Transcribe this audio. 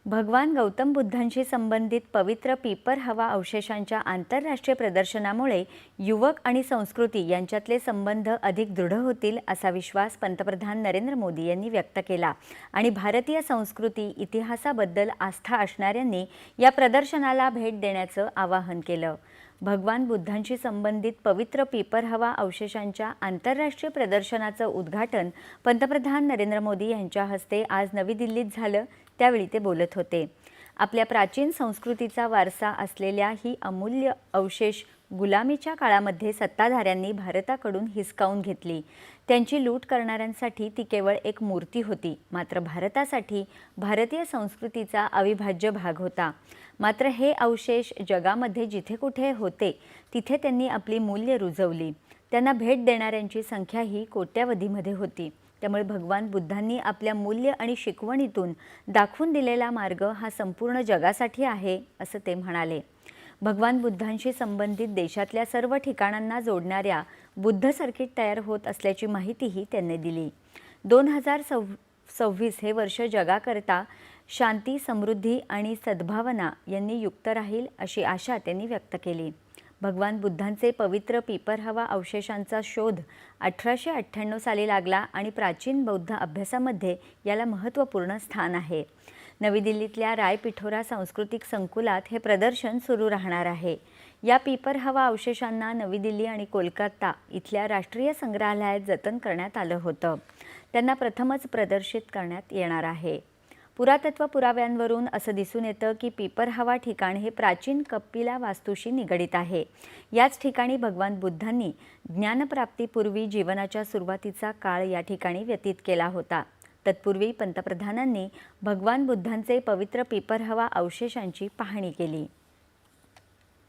भगवान गौतम बुद्धांशी संबंधित पवित्र पीपर हवा अवशेषांच्या आंतरराष्ट्रीय प्रदर्शनामुळे युवक आणि संस्कृती यांच्यातले संबंध अधिक दृढ होतील असा विश्वास पंतप्रधान नरेंद्र मोदी यांनी व्यक्त केला आणि भारतीय संस्कृती इतिहासाबद्दल आस्था असणाऱ्यांनी या प्रदर्शनाला भेट देण्याचं आवाहन केलं। भगवान बुद्धांशी संबंधित पवित्र पीपर हवा अवशेषांच्या आंतरराष्ट्रीय प्रदर्शनाचं उद्घाटन पंतप्रधान नरेंद्र मोदी यांच्या हस्ते आज नवी दिल्लीत झालं। त्यावेळी ते बोलत होते। आपल्या प्राचीन संस्कृतीचा वारसा असलेल्या ही अमूल्य अवशेष गुलामीच्या काळामध्ये सत्ताधाऱ्यांनी भारताकडून हिसकावून घेतली। त्यांची लूट करणाऱ्यांसाठी ती केवळ एक मूर्ती होती, मात्र भारतासाठी भारतीय संस्कृतीचा अविभाज्य भाग होता। मात्र हे अवशेष जगामध्ये जिथे कुठे होते तिथे त्यांनी आपली मूल्य रुजवली। त्यांना भेट देणाऱ्यांची संख्याही कोट्यावधीमध्ये होती। त्यामुळे भगवान बुद्धांनी आपल्या मूल्य आणि शिकवणीतून दाखवून दिलेला मार्ग हा संपूर्ण जगासाठी आहे असं ते म्हणाले। भगवान बुद्धांशी संबंधित देशातल्या सर्व ठिकाणांना जोडणाऱ्या बुद्ध सर्किट तयार होत असल्याची माहितीही त्यांनी दिली। 2026 हे वर्ष जगाकरता शांती, समृद्धी आणि सद्भावना यांनी युक्त राहील अशी आशा त्यांनी व्यक्त केली। भगवान बुद्धांचे पवित्र पीपर हवा अवशेषांचा शोध 1898 साली लागला आणि प्राचीन बौद्ध अभ्यासामध्ये याला महत्त्वपूर्ण स्थान आहे। नवी दिल्लीतल्या रायपिठोरा सांस्कृतिक संकुलात हे प्रदर्शन सुरू राहणार आहे। या पीपर हवा अवशेषांना नवी दिल्ली आणि कोलकाता इथल्या राष्ट्रीय संग्रहालयात जतन करण्यात आलं होतं। त्यांना प्रथमच प्रदर्शित करण्यात येणार आहे। पुरातत्व पुराव्यांवरून असं दिसून येतं की पीपर हवा ठिकाण हे प्राचीन कपिला वास्तूशी निगडित आहे। याच ठिकाणी भगवान बुद्धांनी ज्ञानप्राप्तीपूर्वी जीवनाच्या सुरुवातीचा काळ या ठिकाणी व्यतीत केला होता। तत्पूर्वी पंतप्रधानांनी भगवान बुद्धांचे पवित्र पीपर हवा अवशेषांची पाहणी केली।